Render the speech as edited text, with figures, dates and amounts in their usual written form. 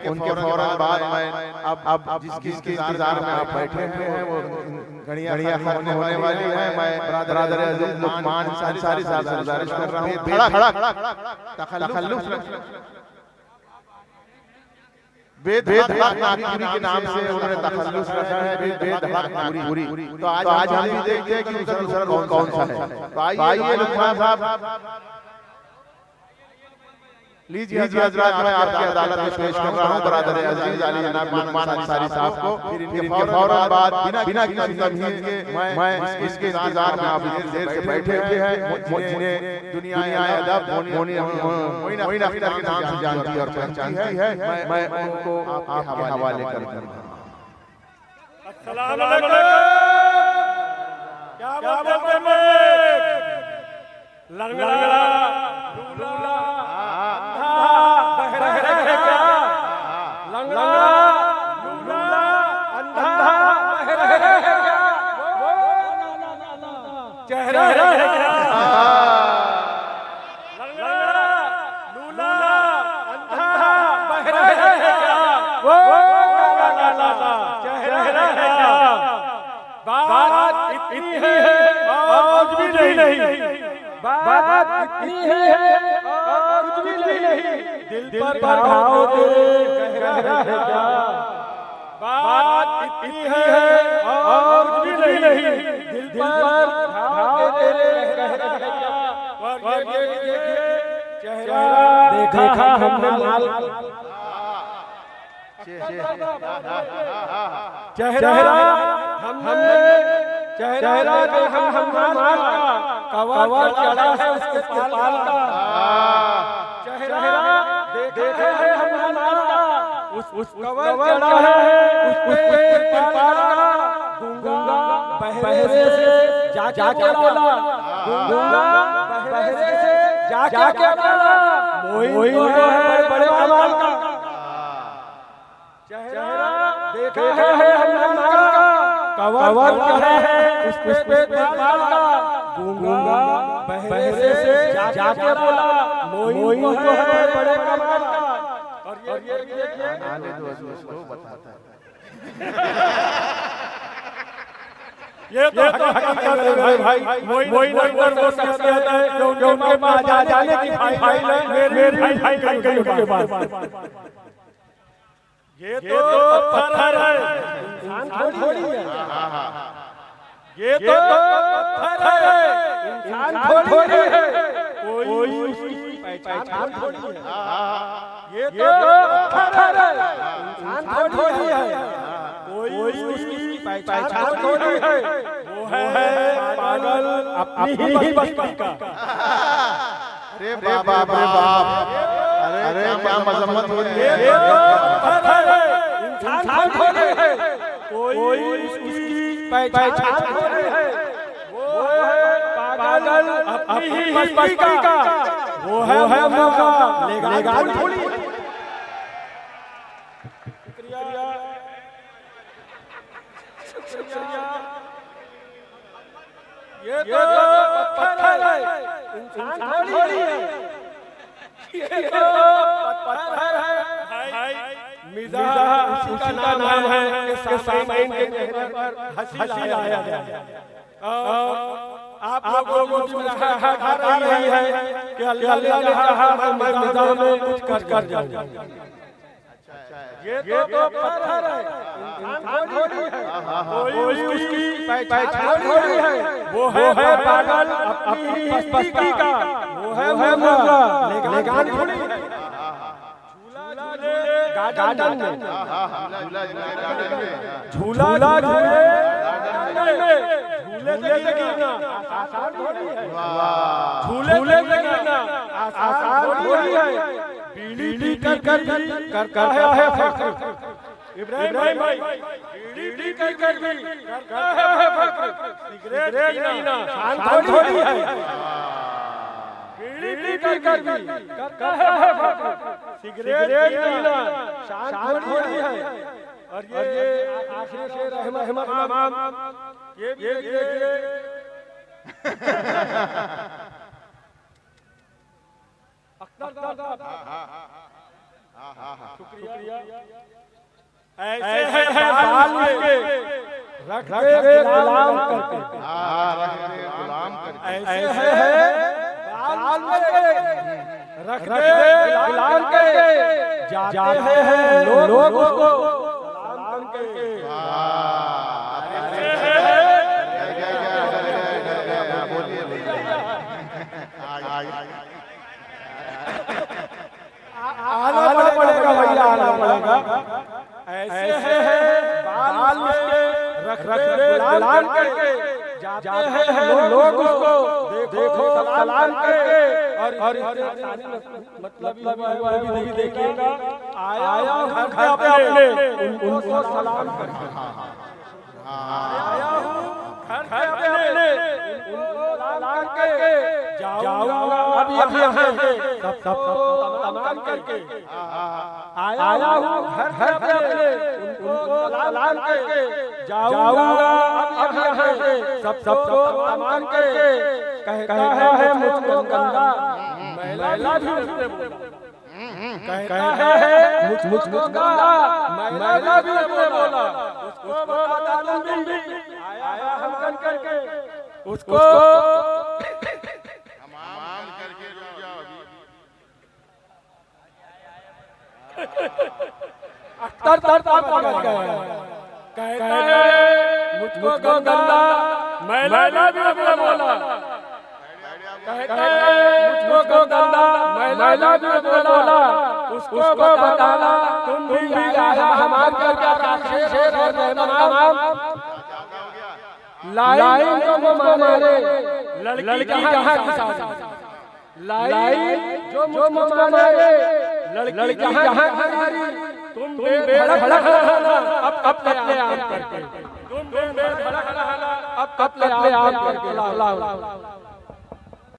उनके फौरन बाद मैं अब जिसके इंतजार में आप बैठे हुए हैं वो घड़ियां खत्म होने वाली है। मैं ब्रदर अजीज लुकमान अंसारी साहब से गुजारिश कर रहा हूं तखल्लुफ बेधड़क नागपुरी के नाम से उन्होंने तखल्लुस रखा है, बेधड़क नागपुरी। तो आज हम भी देखते हैं कि दूसरा रोल कौन सा है। तो आइए लुकमान साहब लीजिए हजरत, मैं आपकी अदालत में पेश कर रहा हूं ब्रदर अजीज अली जनाब लुकमान अंसारी साहब को। फिर इनके फौरन बाद बिना किसी तमहीद के मैं इसके इंतजार में आप देर से बैठे हुए हैं। मुझे दुनिया अदब मोइन अख्तर के नाम से जानती और पहचानती है, मैं उनको आपके हवाले कर दूंगा। अस्सलाम वालेकुम। क्या बात है लंगड़ा लूला चेहरा है क्या लूला अंधा बहरा है क्या वो चेहरा है क्या बात इतनी है और कुछ भी नहीं बात इतनी है और कुछ भी नहीं दिल पर घाव तेरे गहरा है क्या बात इतनी है और कुछ भी नहीं दिल पर घाव तेरे गहरा है क्या और ये देखिए चेहरा देखा हमने माल चेहरा हमने चेहरा देखा हमने माल कवर चढ़ा है उसके पाल का चेहरा देखा है हमने माल उस कवर चढ़ा है उसके पाल का गूंगा बहरे से जाके बोला गूंगा बहरे से जाके बोला मोई है बड़े कमाल का चेहरा देखा है हमने माल का कवर चढ़ा है उसके पाल का गूंगा बहरे से जाके बोला मोई है बड़े कमाल का। और ये देखिए आने दो उसको बताता है। ये तो हकीकत है भाई मोई नंबर वो शख्स कहता है जो उनके पास जाने की फाइल है मेरी भाई गई उनके पास। ये तो पत्थर है इंसान थोड़ी है ये तो पत्थर है इंसान थोड़ी है कोई उसकी पहचान थोड़ी है ये तो पत्थर है इंसान थोड़ी है कोई उसकी पहचान थोड़ी है वो है पागल अपनी ही बस्ती का। अरे बाप रे बाप, अरे क्या मजम्मत हो रही है। ये तो पत्थर है इंसान थोड़ी है कोई उसकी पहचान थोड़ी है वो है पागल अपनी ही बस्ती का वो है मौका लेगा थोड़ी। ये तो पत्थर है इंसान थोड़ी है ये तो पत्थर है भाई मिजाह उसी का नाम है इसके सामने के चेहरे पर हंसी लाया गया। आप लोगों को मुस्कुराहट आ रही है कि अल्लाह ने कहा मैं मिजाह में कुछ कर जाऊं। ये तो पत्थर है इंसान थोड़ी है कोई उसकी पहचान थोड़ी है वो है पागल अपनी बस्ती का वो है मौका लेगान थोड़ी है। गार्डन में झूला झूले झूले से गिरना आसान थोड़ी है झूले से गिरना आसान थोड़ी है बीड़ी कर है फख्र इब्राहिम भाई बीड़ी कर भी करता है फख्र सिगरेट पीना आसान थोड़ी है बीड़ी कर भी करता है फख्र सिगरेट पीना शान थोड़ी है। और ये आखिर से रहमत ये अख्तर शुक्रिया। ऐसे है बाल के रख दे गुलाम करके, रख दे गुलाम करके। ऐसे है बाल के रख दे गुलाम करके, जाते हैं लोग उसको गुलाम करके। आना पड़ेगा भैया, आना पड़ेगा। ऐसे है बाल के रख दे गुलाम करके, जाते हैं लोग उसको देखो सलाम करके। और मतलब भी देखिएगा, आया घर पे अपने उनको सलाम करके, आया हूँ घर पे अपने उनको सलाम करके जाऊंगा अब यहाँ से सब तमाम करके। आया हूँ घर पे अपने उनको सलाम करके जाऊंगा अब यहाँ से सब तमाम करके। कहता है मुझको गंगा मैला भी उसने बोला, कहता है मुझको गंगा मैला भी उसने बोला। उसको बता दूं भी आया हम बन करके, उसको तमाम करके रुक जाओ अभी। तर कहता है मुझको गंगा मैला भी उसने बोला, कहता है मुझको गंगा मैला भी उसने बोला। उसको बताना तुम भी आया हमार करके शेर तमाम लाइन जो मारे लड़की जहाँ की शादी, लाइन जो मारे लड़की जहाँ की, तुम बेधड़क रहना अब कत्ले आम करके, तुम बेधड़क रहना अब कत्ले आम करके।